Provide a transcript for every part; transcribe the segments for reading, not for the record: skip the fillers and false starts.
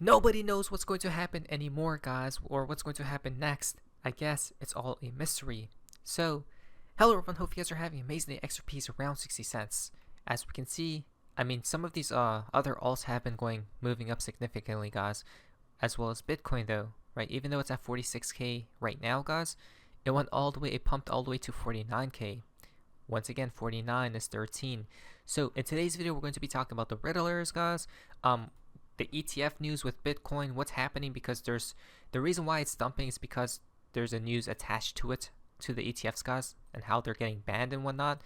Nobody knows what's going to happen anymore, guys, or what's going to happen next. I guess it's all a mystery. So, hello everyone, hope you guys are having an amazing day. XRP is around 60 cents. As we can see, some of these other alts have been moving up significantly, guys, as well as Bitcoin though, right? Even though it's at 46k right now, guys, it pumped all the way to 49k. Once again, 49 is 13. So in today's video, we're going to be talking about the Riddlers, guys. The ETF news with Bitcoin, what's happening, because the reason why it's dumping is because there's a news attached to it, to the ETFs, guys, and how they're getting banned and whatnot,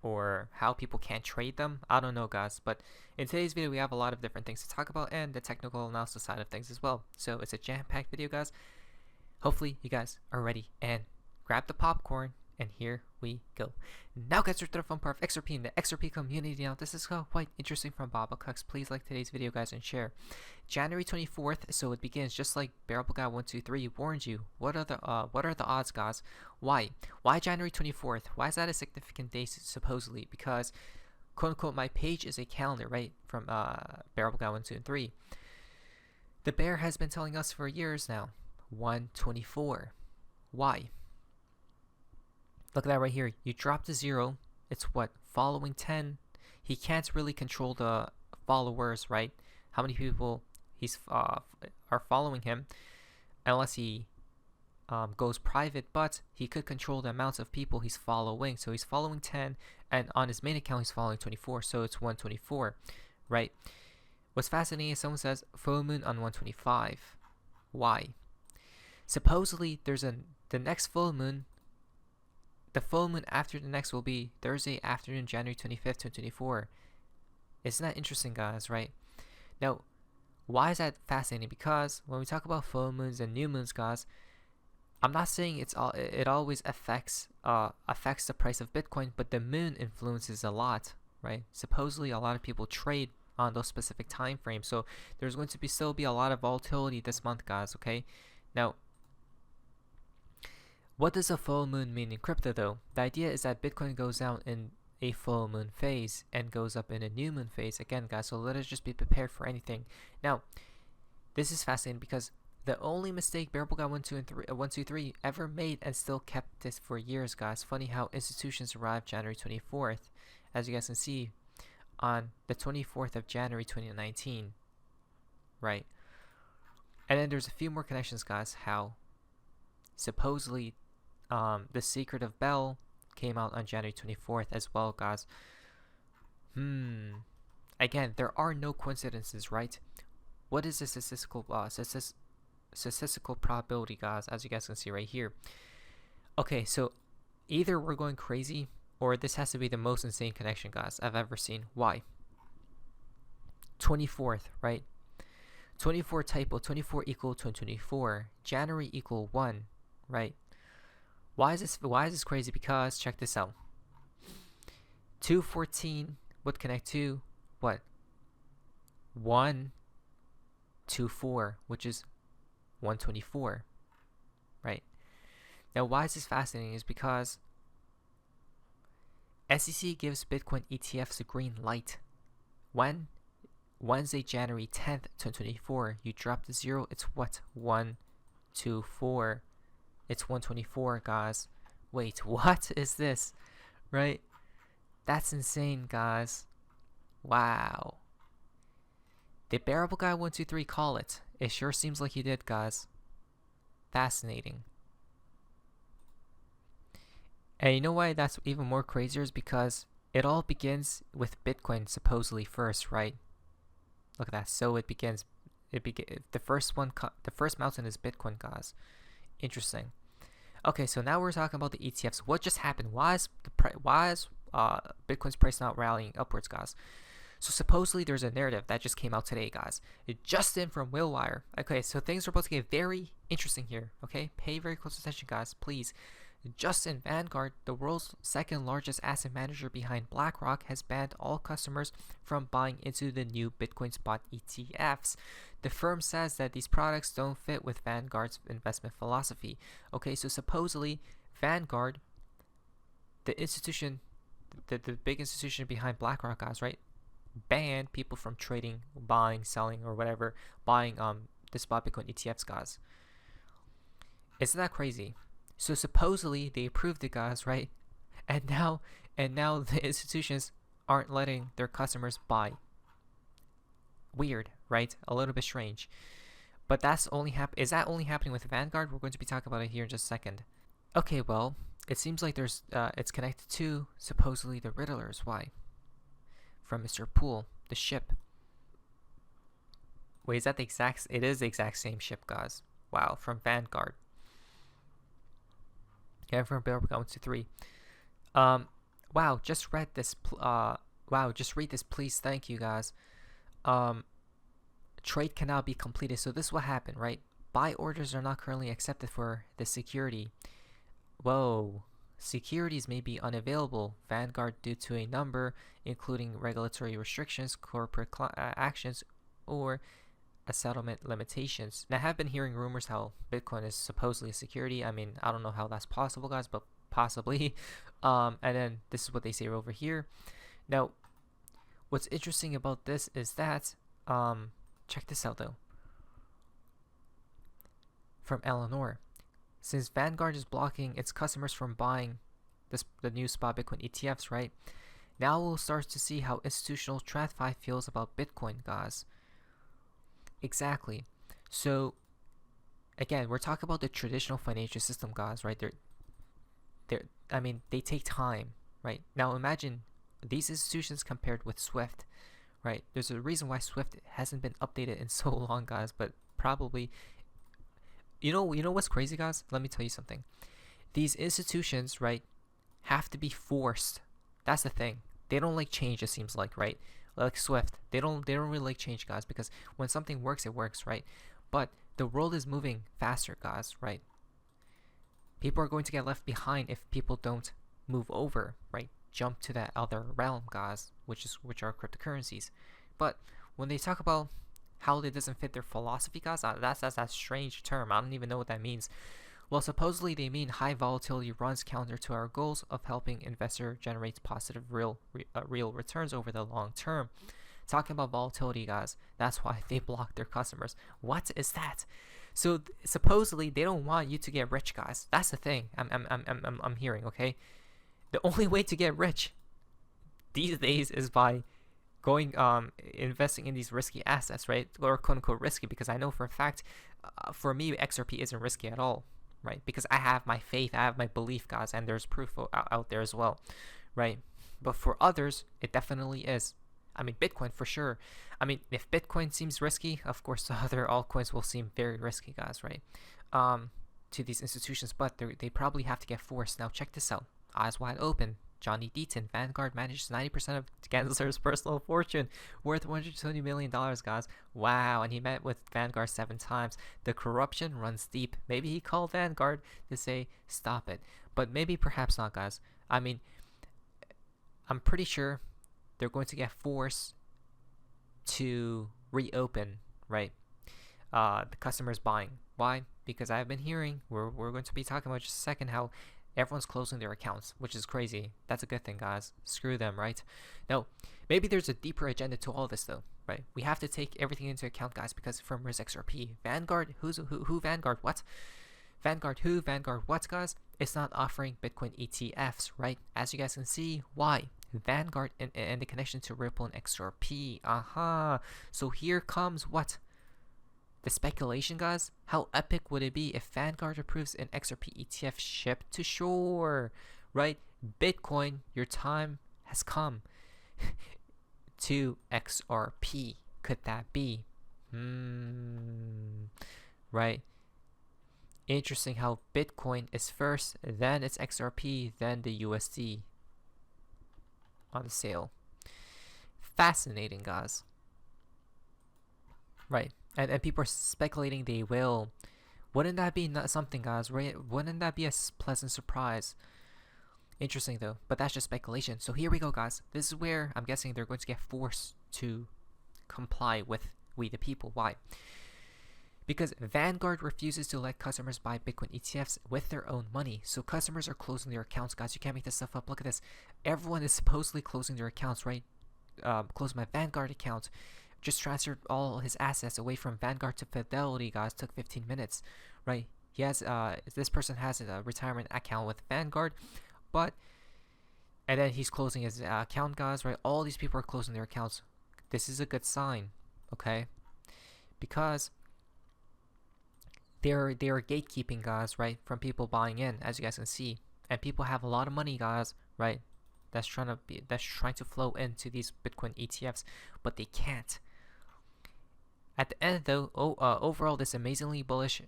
or how people can't trade them. I don't know, guys, but in today's video, we have a lot of different things to talk about and the technical analysis side of things as well. So it's a jam-packed video, guys. Hopefully you guys are ready, and grab the popcorn, and here we go. Now guys, we're to the fun part of XRP and the XRP community. Now this is quite interesting from Babacux. Please like today's video, guys, and share. January 24th, so it begins just like Bearable Guy 123 warned you. What are the odds, guys? Why January 24th? Why is that a significant day supposedly? Because quote unquote my page is a calendar, right, from Bearable Guy 123. The bear has been telling us for years now. 124. Why? Look at that right here. You drop to 0. It's what? Following 10. He can't really control the followers, right? How many people are following him, unless he goes private, but he could control the amounts of people he's following. So he's following 10, and on his main account he's following 24, so it's 124, right? What's fascinating is someone says full moon on 125. Why? Supposedly there's the next full moon. The full moon after the next will be Thursday afternoon, January 25th, 2024. Isn't that interesting, guys, right? Now, why is that fascinating? Because when we talk about full moons and new moons, guys, I'm not saying it always affects the price of Bitcoin, but the moon influences a lot, right? Supposedly a lot of people trade on those specific time frames, so there's going to still be a lot of volatility this month, guys, okay? Now, what does a full moon mean in crypto, though? The idea is that Bitcoin goes down in a full moon phase and goes up in a new moon phase. Again, guys, so let us just be prepared for anything. Now, this is fascinating because the only mistake Bearable Guy 123 ever made and still kept this for years, guys. Funny how institutions arrived January 24th, as you guys can see, on the 24th of January 2019, right? And then there's a few more connections, guys, how supposedly The Secret of Bell came out on January 24th as well, guys. Again, there are no coincidences, right? What is the statistical probability, guys, as you guys can see right here? Okay, so either we're going crazy, or this has to be the most insane connection, guys, I've ever seen. Why? 24th, right? 24 typo, 24 equal to 24, January equal 1, right? Why is this crazy? Because check this out. 214 would connect to what? 124, which is 124, right? Now, why is this fascinating? Is because SEC gives Bitcoin ETFs a green light. When? Wednesday, January 10th, 2024, you drop to 0. It's what? 124. It's 124, guys. Wait, what is this? Right? That's insane, guys. Wow. Did Bearable Guy 123 call it? It sure seems like he did, guys. Fascinating. And you know why that's even more crazier? Is because it all begins with Bitcoin supposedly first, right? Look at that. So it begins. The first mountain is Bitcoin, guys. Interesting. Okay, so now we're talking about the ETFs. What just happened? Why is Bitcoin's price not rallying upwards, guys? So supposedly there's a narrative that just came out today, guys. It just in from Willwire. Okay, so things are about to get very interesting here. Okay, pay very close attention, guys, please. Justin Vanguard, the world's second largest asset manager behind BlackRock, has banned all customers from buying into the new Bitcoin spot ETFs. The firm says that these products don't fit with Vanguard's investment philosophy. Okay, so supposedly Vanguard, the institution, the big institution behind BlackRock, guys, right? ban people from trading, buying, selling, or whatever, buying the spot Bitcoin ETFs, guys. Isn't that crazy? So supposedly they approved it, guys, right? And now the institutions aren't letting their customers buy. Weird, right? A little bit strange. But that's only is that only happening with Vanguard? We're going to be talking about it here in just a second. Okay, well, it seems like there's it's connected to supposedly the Riddlers. Why? From Mr. Poole, the ship. Wait, is that the exact? It is the exact same ship, guys. Wow, from Vanguard. Yeah, from Battleground 123. Wow, just read this. Wow, just read this, please. Thank you, guys. Trade cannot be completed. So this is what happened, right? Buy orders are not currently accepted for the security. Whoa. Securities may be unavailable, Vanguard, due to a number, including regulatory restrictions, corporate actions, or a settlement limitations. Now, I have been hearing rumors how Bitcoin is supposedly a security. I mean, I don't know how that's possible, guys, but possibly. And then this is what they say over here. Now, what's interesting about this is that, check this out though. From Eleanor. Since Vanguard is blocking its customers from buying the new spot Bitcoin ETFs, right? Now we'll start to see how institutional TradFi feels about Bitcoin, guys. Exactly. So, again, we're talking about the traditional financial system, guys, right? I mean, they take time, right? Now imagine these institutions compared with Swift, right? There's a reason why Swift hasn't been updated in so long, guys, but probably, you know what's crazy, guys? Let me tell you something. These institutions, right, have to be forced. That's the thing. They don't like change, it seems like, right? Like Swift, they don't really like change, guys, because when something works, it works, right? But the world is moving faster, guys, right? People are going to get left behind if people don't move over, right? Jump to that other realm, guys, which are cryptocurrencies. But when they talk about how it doesn't fit their philosophy, guys, that's a strange term. I don't even know what that means. Well, supposedly they mean high volatility runs counter to our goals of helping investor generate positive real returns over the long term. Talking about volatility, guys, that's why they block their customers. What is that? So supposedly they don't want you to get rich, guys. That's the thing. I'm hearing. Okay, the only way to get rich these days is by going investing in these risky assets, right? Or quote unquote risky, because I know for a fact, for me, XRP isn't risky at all, right? Because I have my faith, I have my belief, guys, and there's proof out there as well, right? But for others, it definitely is. I mean, Bitcoin for sure. I mean, if Bitcoin seems risky, of course the other altcoins will seem very risky, guys, right? To these institutions, but they probably have to get forced. Now check this out. Eyes wide open. Johnny Deaton, Vanguard manages 90% of Gensler's personal fortune, worth $120 million, guys. Wow, and he met with Vanguard 7 times. The corruption runs deep. Maybe he called Vanguard to say, stop it. But maybe perhaps not, guys. I mean, I'm pretty sure they're going to get forced to reopen, right? The customers buying. Why? Because I've been hearing, we're going to be talking about just a second, how everyone's closing their accounts, which is crazy. That's a good thing, guys. Screw them, right? Now, maybe there's a deeper agenda to all this, though, right? We have to take everything into account, guys, because from Riz XRP, Vanguard, who Vanguard, what? Vanguard who? Vanguard what, guys? It's not offering Bitcoin ETFs, right? As you guys can see, why? Vanguard and the connection to Ripple and XRP. Aha. So here comes what? The speculation, guys. How epic would it be if Vanguard approves an XRP ETF shipped to shore, right? Bitcoin, your time has come. To XRP. Could that be? Right? Interesting how Bitcoin is first, then it's XRP, then the USD on the sale. Fascinating, guys. Right. And people are speculating they will. Wouldn't that be something, guys? Right? Wouldn't that be a pleasant surprise? Interesting, though. But that's just speculation. So here we go, guys. This is where I'm guessing they're going to get forced to comply with we the people. Why? Because Vanguard refuses to let customers buy Bitcoin ETFs with their own money. So customers are closing their accounts, guys. You can't make this stuff up. Look at this. Everyone is supposedly closing their accounts, right? closed my Vanguard account. Just transferred all his assets away from Vanguard to Fidelity, guys. Took 15 minutes, right? He has this person has a retirement account with Vanguard, but and then he's closing his account, guys, right? All these people are closing their accounts. This is a good sign, okay? Because they're gatekeeping, guys, right? From people buying in, as you guys can see, and people have a lot of money, guys, right? That's trying to flow into these Bitcoin ETFs, but they can't. At the end, though, overall, this is amazingly bullish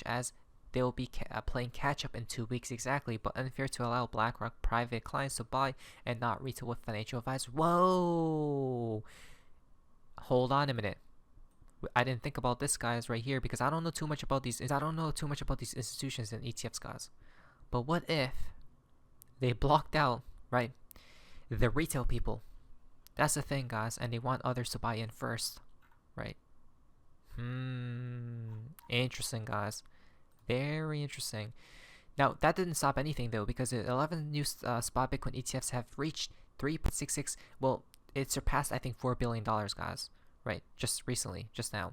as they will be playing catch up in 2 weeks exactly, but unfair to allow BlackRock private clients to buy and not retail with financial advice. Whoa! Hold on a minute. I didn't think about this, guys, right here, because I don't know too much about these institutions and ETFs, guys. But what if they blocked out, right, the retail people? That's the thing, guys, and they want others to buy in first, right? Interesting, guys. Very interesting. Now, that didn't stop anything, though, because 11 new spot Bitcoin ETFs have reached 3.66. Well, it surpassed, I think, $4 billion, guys. Right, just recently, just now.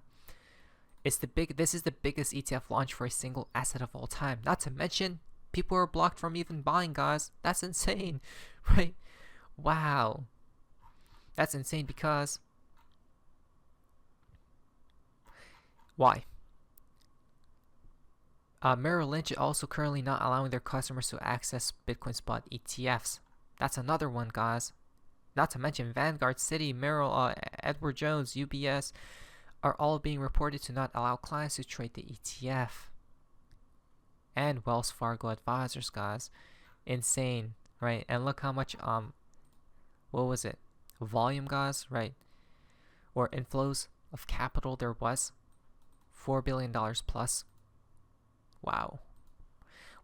This is the biggest ETF launch for a single asset of all time. Not to mention, people are blocked from even buying, guys. That's insane, right? Wow. That's insane because... Why? Merrill Lynch is also currently not allowing their customers to access Bitcoin spot ETFs. That's another one, guys. Not to mention Vanguard, Citi, Merrill, Edward Jones, UBS are all being reported to not allow clients to trade the ETF. And Wells Fargo Advisors, guys. Insane, right? And look how much, what was it? Volume, guys, right? Or inflows of capital there was. $4 billion plus. Wow.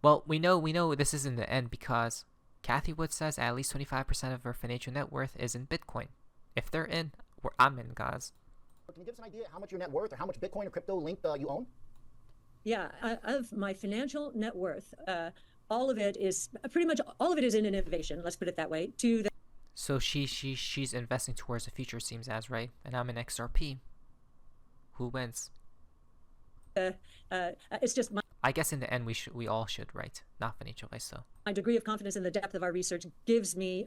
Well, we know this isn't the end because Cathie Wood says at least 25% of her financial net worth is in Bitcoin. If they're in, I'm in, guys. Can you give us an idea how much your net worth or how much Bitcoin or crypto linked you own? Yeah, of my financial net worth, all of it is in innovation. Let's put it that way. So she's investing towards the future, seems as, right? And I'm in XRP. Who wins? It's just I guess in the end we all should, right? Not financial advice, though. My degree of confidence in the depth of our research gives me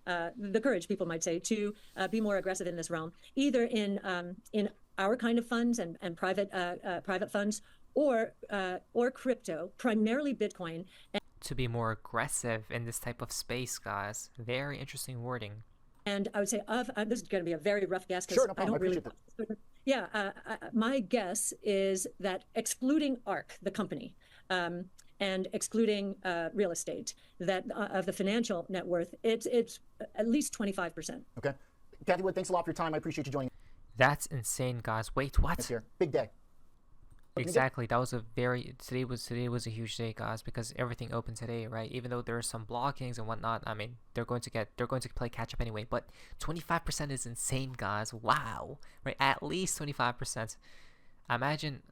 the courage, people might say, to be more aggressive in this realm, either in our kind of funds and private funds, or crypto, primarily Bitcoin. To be more aggressive in this type of space, guys. Very interesting wording. And I would say this is going to be a very rough guess because sure, no problem. I don't really. Yeah, my guess is that excluding ARK, the company, and excluding real estate, that of the financial net worth, it's at least 25%. Okay, Cathie Wood, thanks a lot for your time. I appreciate you joining. That's insane, guys. Wait, what? It's here. Big day. Exactly. That was today was a huge day, guys, because everything opened today, right? Even though there are some blockings and whatnot, I mean, they're going to play catch up anyway. But 25% is insane, guys. Wow, right? At least 25%. Imagine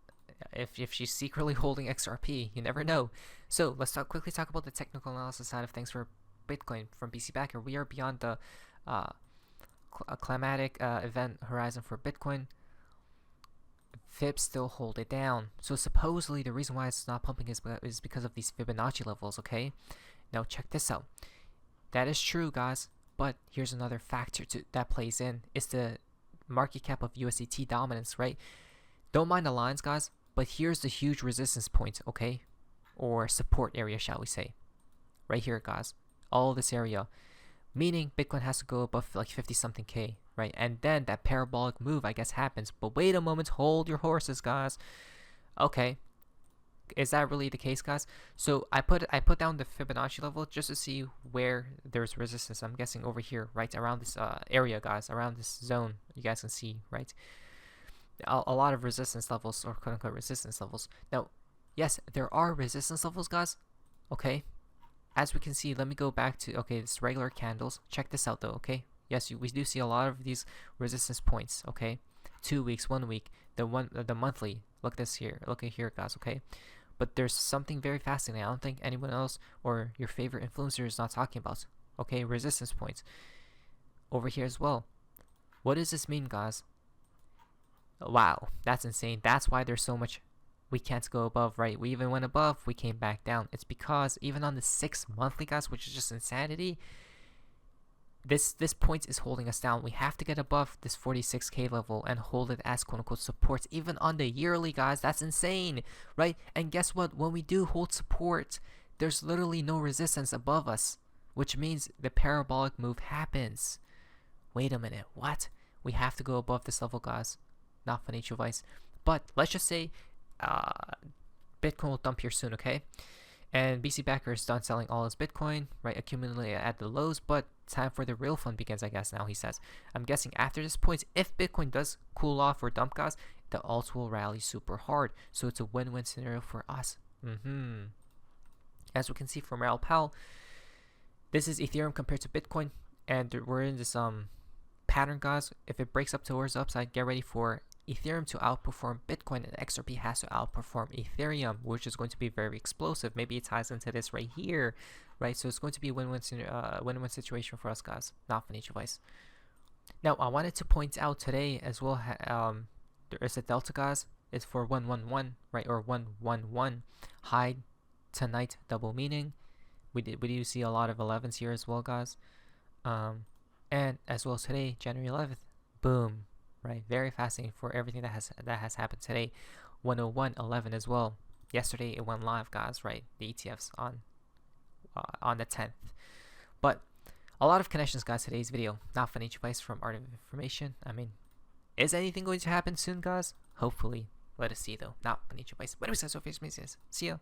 if she's secretly holding XRP. You never know. So let's quickly talk about the technical analysis side of things for Bitcoin from BC Backer. We are beyond the climatic event horizon for Bitcoin. Fibs still hold it down. So supposedly the reason why it's not pumping is because of these Fibonacci levels, okay? Now check this out. That is true, guys, but here's another factor that plays in. It's the market cap of USDT dominance, right? Don't mind the lines, guys, but here's the huge resistance point, okay? Or support area, shall we say. Right here, guys. All this area. Meaning Bitcoin has to go above like 50-something K, right? And then that parabolic move, I guess, happens. But wait a moment, hold your horses, guys. Okay, is that really the case, guys? So I put down the Fibonacci level just to see where there's resistance. I'm guessing over here, right around this area, guys, around this zone. You guys can see, right? A lot of resistance levels, or quote unquote resistance levels. Now, yes, there are resistance levels, guys. Okay. As we can see, let me go back to, okay, this regular candles. Check this out, though, okay? Yes, we do see a lot of these resistance points, okay? 2 weeks, 1 week, the monthly. Look at here, guys, okay? But there's something very fascinating. I don't think anyone else or your favorite influencer is not talking about, okay? Resistance points. over here as well. What does this mean, guys? Wow, that's insane. That's why there's so much we can't go above, right? We even went above, we came back down. It's because even on the 6 monthly, guys, which is just insanity, this point is holding us down. We have to get above this 46k level and hold it as quote-unquote supports. Even on the yearly, guys, that's insane, right? And guess what? When we do hold support, there's literally no resistance above us, which means the parabolic move happens. Wait a minute, what? We have to go above this level, guys. Not financial advice. But let's just say Bitcoin will dump here soon, okay? And BC Backer is done selling all his Bitcoin, right? Accumulating at the lows, but time for the real fun begins, I guess, now he says. I'm guessing after this point, if Bitcoin does cool off or dump, guys, the alts will rally super hard. So it's a win-win scenario for us. As we can see from Raoul Pal, this is Ethereum compared to Bitcoin. And we're in this pattern, guys. If it breaks up towards the upside, get ready for Ethereum to outperform Bitcoin, and XRP has to outperform Ethereum, which is going to be very explosive. Maybe it ties into this right here, right? So it's going to be a win-win situation for us, guys. Not financial advice. Now, I wanted to point out today as well, there is a delta, guys. It's for 111, right? Or 111 high tonight double meaning. We do see a lot of 11s here as well, guys. And as well as today, January 11th, boom. Right, very fascinating for everything that has happened today. 101.11 as well. Yesterday it went live, guys. Right, the ETFs on the 10th. But a lot of connections, guys. Today's video, not financial advice from Art of Information. I mean, is anything going to happen soon, guys? Hopefully. Let us see though. Not financial advice. But anyways, that's what Facebook is. See ya.